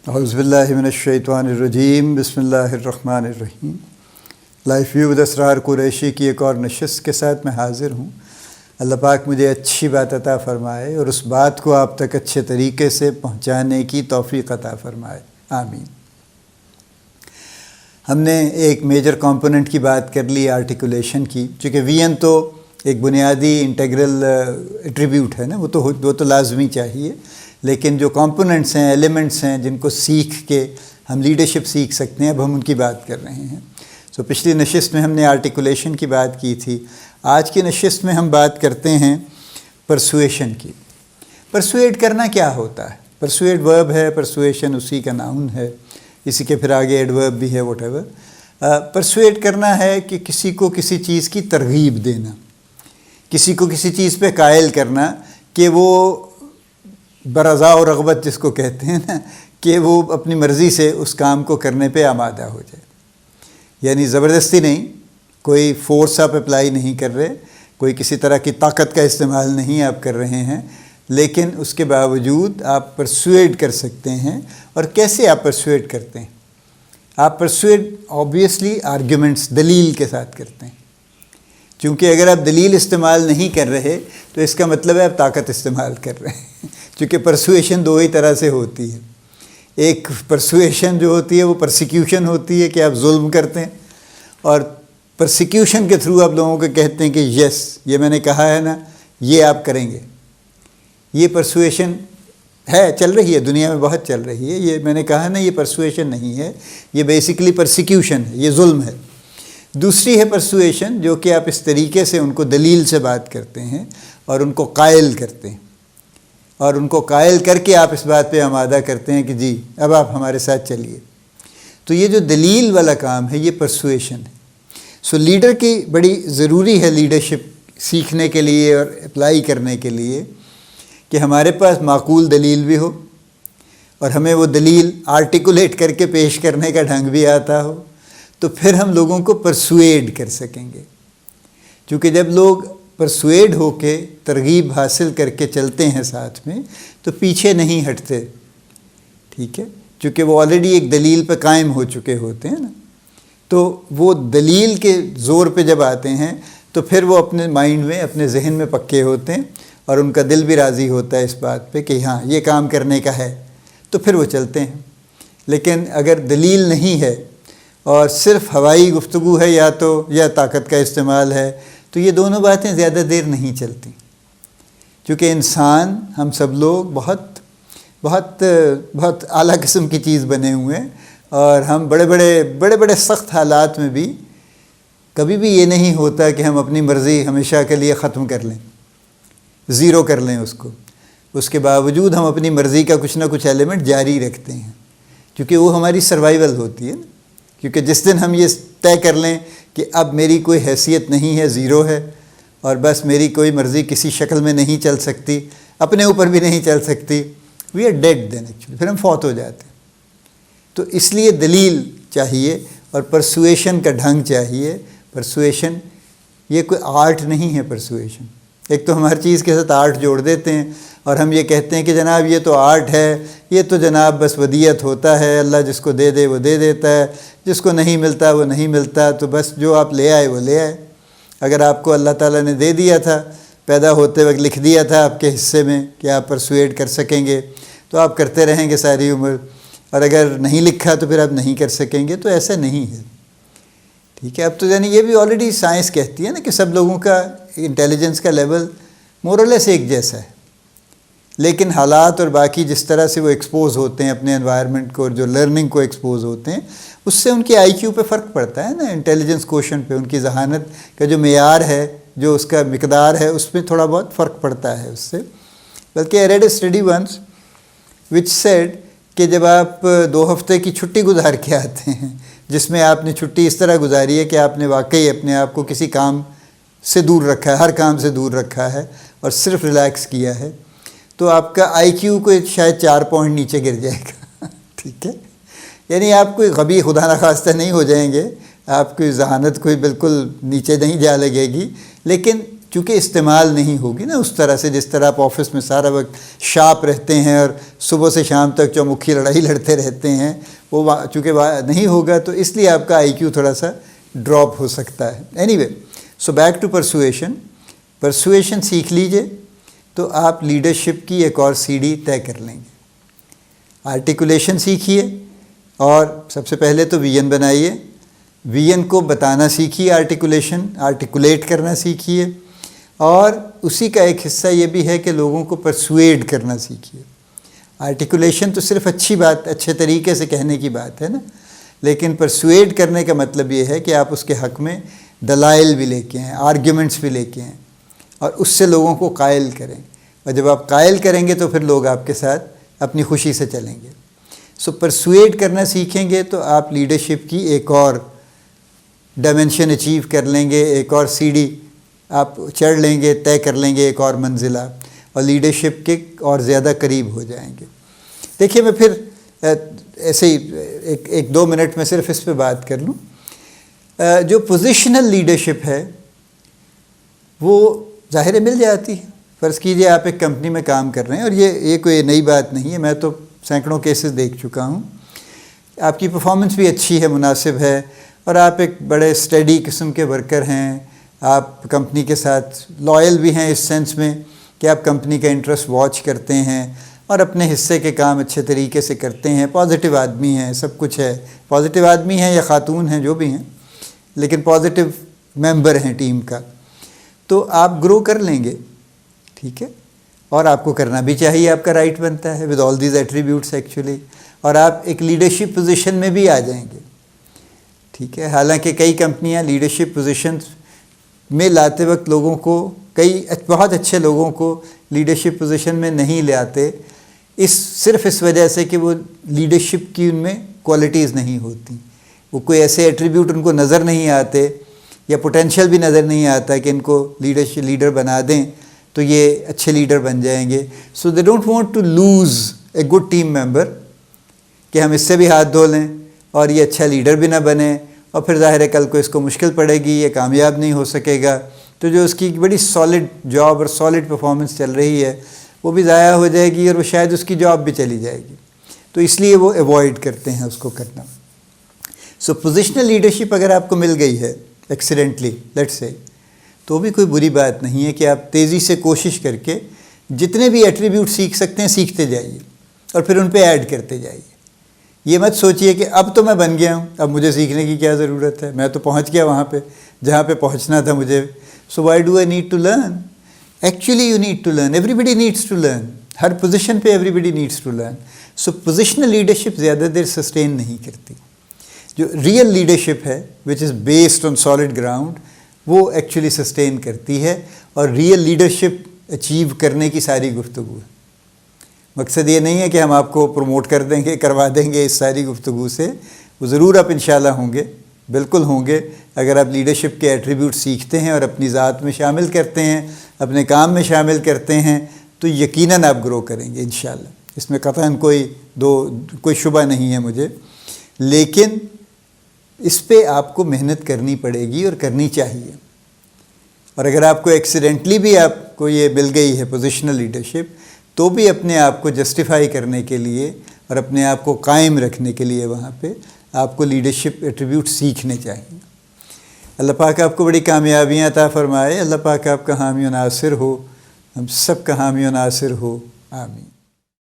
اعوذ باللہ من الشیطان الرجیم بسم اللہ الرحمن الرحیم۔ لائف ویو ود اسرار قریشی کی ایک اور نشست کے ساتھ میں حاضر ہوں۔ اللہ پاک مجھے اچھی بات عطا فرمائے اور اس بات کو آپ تک اچھے طریقے سے پہنچانے کی توفیق عطا فرمائے، آمین۔ ہم نے ایک میجر کمپوننٹ کی بات کر لی، آرٹیکولیشن کی، چونکہ وی این تو ایک بنیادی انٹیگرل ایٹریبیوٹ ہے نا، وہ تو لازمی چاہیے، لیکن جو کمپوننٹس ہیں، ایلیمنٹس ہیں جن کو سیکھ کے ہم لیڈرشپ سیکھ سکتے ہیں، اب ہم ان کی بات کر رہے ہیں۔ پچھلی نشست میں ہم نے آرٹیکولیشن کی بات کی تھی۔ آج کی نشست میں ہم بات کرتے ہیں پرسویشن کی۔ پرسویٹ کرنا کیا ہوتا ہے؟ پرسویٹ ورب ہے، پرسویشن اسی کا ناؤن ہے، اسی کے پھر آگے ایڈورب بھی ہے، واٹ ایور۔ پرسویٹ کرنا ہے کہ کسی کو کسی چیز کی ترغیب دینا، کسی کو کسی چیز پہ قائل کرنا کہ وہ برضا و رغبت جس کو کہتے ہیں نا، کہ وہ اپنی مرضی سے اس کام کو کرنے پہ آمادہ ہو جائے۔ یعنی زبردستی نہیں، کوئی فورس آپ اپلائی نہیں کر رہے، کوئی کسی طرح کی طاقت کا استعمال نہیں آپ کر رہے ہیں، لیکن اس کے باوجود آپ پرسویٹ کر سکتے ہیں۔ اور کیسے آپ پرسویٹ کرتے ہیں؟ آپ پرسویٹ آبویسلی آرگیومنٹس، دلیل کے ساتھ کرتے ہیں، چونکہ اگر آپ دلیل استعمال نہیں کر رہے تو اس کا مطلب ہے آپ طاقت استعمال کر رہے ہیں، چونکہ پرسویشن دو ہی طرح سے ہوتی ہے۔ ایک پرسویشن جو ہوتی ہے وہ پرسیکیوشن ہوتی ہے کہ آپ ظلم کرتے ہیں، اور پرسیکیوشن کے تھرو آپ لوگوں کو کہتے ہیں کہ یس، یہ میں نے کہا ہے نا، یہ آپ کریں گے۔ یہ پرسویشن ہے، چل رہی ہے دنیا میں، بہت چل رہی ہے۔ یہ میں نے کہا نا، یہ پرسویشن نہیں ہے، یہ بیسیکلی پرسیکیوشن ہے، یہ ظلم ہے۔ دوسری ہے پرسویشن، جو کہ آپ اس طریقے سے ان کو دلیل سے بات کرتے ہیں اور ان کو قائل کرتے ہیں، اور ان کو قائل کر کے آپ اس بات پہ آمادہ کرتے ہیں کہ جی اب آپ ہمارے ساتھ چلیے۔ تو یہ جو دلیل والا کام ہے، یہ پرسویشن ہے۔ لیڈر کی بڑی ضروری ہے لیڈرشپ سیکھنے کے لیے اور اپلائی کرنے کے لیے کہ ہمارے پاس معقول دلیل بھی ہو، اور ہمیں وہ دلیل آرٹیکولیٹ کر کے پیش کرنے کا ڈھنگ بھی آتا ہو، تو پھر ہم لوگوں کو پرسویڈ کر سکیں گے۔ چونکہ جب لوگ پرسویڈ ہو کے ترغیب حاصل کر کے چلتے ہیں ساتھ میں، تو پیچھے نہیں ہٹتے، ٹھیک ہے، چونکہ وہ آلریڈی ایک دلیل پہ قائم ہو چکے ہوتے ہیں نا۔ تو وہ دلیل کے زور پہ جب آتے ہیں تو پھر وہ اپنے مائنڈ میں، اپنے ذہن میں پکے ہوتے ہیں، اور ان کا دل بھی راضی ہوتا ہے اس بات پہ کہ ہاں یہ کام کرنے کا ہے، تو پھر وہ چلتے ہیں۔ لیکن اگر دلیل نہیں ہے اور صرف ہوائی گفتگو ہے یا طاقت کا استعمال ہے، تو یہ دونوں باتیں زیادہ دیر نہیں چلتی، چونکہ انسان، ہم سب لوگ بہت بہت بہت اعلیٰ قسم کی چیز بنے ہوئے ہیں، اور ہم بڑے بڑے سخت حالات میں بھی کبھی بھی یہ نہیں ہوتا کہ ہم اپنی مرضی ہمیشہ کے لیے ختم کر لیں، زیرو کر لیں اس کو۔ اس کے باوجود ہم اپنی مرضی کا کچھ نہ کچھ ایلیمنٹ جاری رکھتے ہیں، کیونکہ وہ ہماری سروائیول ہوتی ہے نا۔ کیونکہ جس دن ہم یہ طے کر لیں کہ اب میری کوئی حیثیت نہیں ہے، زیرو ہے، اور بس میری کوئی مرضی کسی شکل میں نہیں چل سکتی، اپنے اوپر بھی نہیں چل سکتی، we are dead then actually, پھر ہم فوت ہو جاتے ہیں۔ تو اس لیے دلیل چاہیے اور پرسویشن کا ڈھنگ چاہیے۔ پرسویشن یہ کوئی آرٹ نہیں ہے۔ پرسویشن ایک تو ہم ہر چیز کے ساتھ آرٹ جوڑ دیتے ہیں، اور ہم یہ کہتے ہیں کہ جناب یہ تو آرٹ ہے، یہ تو جناب بس ودیعت ہوتا ہے، اللہ جس کو دے دے وہ دے دیتا ہے، جس کو نہیں ملتا وہ نہیں ملتا، تو بس جو آپ لے آئے وہ لے آئے۔ اگر آپ کو اللہ تعالیٰ نے دے دیا تھا، پیدا ہوتے وقت لکھ دیا تھا آپ کے حصے میں کہ آپ پرسویٹ کر سکیں گے، تو آپ کرتے رہیں گے ساری عمر، اور اگر نہیں لکھا تو پھر آپ نہیں کر سکیں گے۔ تو ایسا نہیں ہے، ٹھیک ہے۔ اب تو یعنی یہ بھی آلریڈی سائنس کہتی ہے نا کہ سب لوگوں کا انٹیلیجنس کا لیول مور اور لیس ایک جیسا ہے، لیکن حالات اور باقی جس طرح سے وہ ایکسپوز ہوتے ہیں اپنے انوائرمنٹ کو، اور جو لرننگ کو ایکسپوز ہوتے ہیں، اس سے ان کے آئی کیو پہ فرق پڑتا ہے نا، انٹیلیجنس کوشنٹ پہ، ان کی ذہانت کا جو معیار ہے، جو اس کا مقدار ہے، اس میں تھوڑا بہت فرق پڑتا ہے اس سے۔ بلکہ I read a study once which said کہ جب آپ 2 ہفتے کی چھٹی گزار کے آتے ہیں، جس میں آپ نے چھٹی اس طرح گزاری ہے کہ آپ نے واقعی اپنے آپ کو کسی کام سے دور رکھا ہے، ہر کام سے دور رکھا ہے، اور صرف ریلیکس کیا ہے، تو آپ کا آئی کیو کو شاید 4 پوائنٹ نیچے گر جائے گا، ٹھیک ہے۔ یعنی آپ کوئی غبی خدا نخواستہ نہیں ہو جائیں گے، آپ کی ذہانت کوئی بالکل نیچے نہیں جا لگے گی، لیکن چونکہ استعمال نہیں ہوگی نا اس طرح سے جس طرح آپ آفس میں سارا وقت شارپ رہتے ہیں اور صبح سے شام تک چومکھی لڑائی لڑتے رہتے ہیں، وہ چونکہ نہیں ہوگا تو اس لیے آپ کا آئی کیو تھوڑا سا ڈراپ ہو سکتا ہے. Anyway, so back to persuasion سیکھ لیجئے تو آپ لیڈرشپ کی ایک اور سیڑھی طے کر لیں گے. آرٹیکولیشن سیکھیے اور سب سے پہلے تو ویژن بنائیے، ویژن کو بتانا سیکھیے، آرٹیکولیٹ کرنا سیکھیے، اور اسی کا ایک حصہ یہ بھی ہے کہ لوگوں کو پرسویڈ کرنا سیکھیے. آرٹیکولیشن تو صرف اچھی بات، اچھے طریقے سے کہنے کی بات ہے نا، لیکن پرسویڈ کرنے کا مطلب یہ ہے کہ آپ اس کے حق میں دلائل بھی لے کے آئیں، آرگیومنٹس بھی لے کے آئیں اور اس سے لوگوں کو قائل کریں. اور جب آپ قائل کریں گے تو پھر لوگ آپ کے ساتھ اپنی خوشی سے چلیں گے. سو پرسویڈ کرنا سیکھیں گے تو آپ لیڈرشپ کی ایک اور ڈائمنشن اچیو کر لیں گے، ایک اور سیڑھی آپ چڑھ لیں گے، طے کر لیں گے ایک اور منزلہ، اور لیڈرشپ کے اور زیادہ قریب ہو جائیں گے. دیکھیے میں پھر ایسے ہی ایک دو منٹ میں صرف اس پہ بات کر لوں. جو پوزیشنل لیڈرشپ ہے وہ ظاہر مل جاتی ہے. فرض کیجئے آپ ایک کمپنی میں کام کر رہے ہیں، اور یہ کوئی نئی بات نہیں ہے، میں تو سینکڑوں کیسز دیکھ چکا ہوں. آپ کی پرفارمنس بھی اچھی ہے، مناسب ہے، اور آپ ایک بڑے اسٹڈی قسم کے ورکر ہیں، آپ کمپنی کے ساتھ لائل بھی ہیں اس سینس میں کہ آپ کمپنی کا انٹرسٹ واچ کرتے ہیں اور اپنے حصے کے کام اچھے طریقے سے کرتے ہیں، پازیٹیو آدمی ہیں، سب کچھ ہے، پازیٹیو آدمی ہیں یا خاتون ہیں جو بھی ہیں، لیکن پازیٹیو ممبر ہیں ٹیم کا، تو آپ گرو کر لیں گے. ٹھیک ہے، اور آپ کو کرنا بھی چاہیے، آپ کا رائٹ بنتا ہے with all these attributes actually, اور آپ ایک لیڈرشپ پوزیشن میں بھی آ جائیں گے. ٹھیک ہے، حالانکہ کئی کمپنیاں لیڈرشپ پوزیشن میں لاتے وقت لوگوں کو، کئی بہت اچھے لوگوں کو لیڈرشپ پوزیشن میں نہیں لے آتے، صرف اس وجہ سے کہ وہ لیڈرشپ کی ان میں کوالٹیز نہیں ہوتی، وہ کوئی ایسے ایٹریبیوٹ ان کو نظر نہیں آتے، یا پوٹینشیل بھی نظر نہیں آتا کہ ان کو لیڈر بنا دیں تو یہ اچھے لیڈر بن جائیں گے. So they don't want to lose a good team member کہ ہم اس سے بھی ہاتھ دھو لیں اور یہ اچھا لیڈر بھی نہ بنے، اور پھر ظاہر ہے کل کو اس کو مشکل پڑے گی، یہ کامیاب نہیں ہو سکے گا، تو جو اس کی بڑی سالڈ جاب اور سالڈ پرفارمنس چل رہی ہے وہ بھی ضائع ہو جائے گی، اور وہ شاید اس کی جاب بھی چلی جائے گی. تو اس لیے وہ ایوائڈ کرتے ہیں اس کو کرنا. سو پوزیشنل لیڈرشپ اگر آپ کو مل گئی ہے ایکسیڈنٹلی لیٹس سے، تو بھی کوئی بری بات نہیں ہے کہ آپ تیزی سے کوشش کر کے جتنے بھی ایٹریبیوٹ سیکھ سکتے ہیں سیکھتے جائیے، اور پھر ان پہ ایڈ کرتے جائیے. یہ مت سوچئے کہ اب تو میں بن گیا ہوں، اب مجھے سیکھنے کی کیا ضرورت ہے، میں تو پہنچ گیا وہاں پہ جہاں پہ پہنچنا تھا مجھے. So why do I need to learn? Actually you need to learn, everybody needs to learn, ہر پوزیشن پہ everybody needs to learn. So positional leadership زیادہ دیر سسٹین نہیں کرتی. جو ریئل لیڈرشپ ہے which is based on solid ground, وہ actually sustain کرتی ہے، اور ریئل لیڈرشپ اچیو کرنے کی ساری گفتگو ہے. مقصد یہ نہیں ہے کہ ہم آپ کو پروموٹ کر دیں گے، کروا دیں گے اس ساری گفتگو سے، وہ ضرور آپ انشاءاللہ ہوں گے، بالکل ہوں گے، اگر آپ لیڈرشپ کے ایٹریبیوٹ سیکھتے ہیں اور اپنی ذات میں شامل کرتے ہیں، اپنے کام میں شامل کرتے ہیں، تو یقیناً آپ گرو کریں گے انشاءاللہ. اس میں قطعاً کوئی شبہ نہیں ہے مجھے. لیکن اس پہ آپ کو محنت کرنی پڑے گی اور کرنی چاہیے. اور اگر آپ کو ایکسیڈنٹلی بھی آپ کو یہ مل گئی ہے پوزیشنل لیڈرشپ، تو بھی اپنے آپ کو جسٹیفائی کرنے کے لیے اور اپنے آپ کو قائم رکھنے کے لیے وہاں پہ آپ کو لیڈرشپ ایٹریبیوٹ سیکھنے چاہیے. اللہ پاک آپ کو بڑی کامیابیاں عطا فرمائے. اللہ پاک آپ کا حامی و ناصر ہو، ہم سب کا حامی و ناصر ہو. آمین.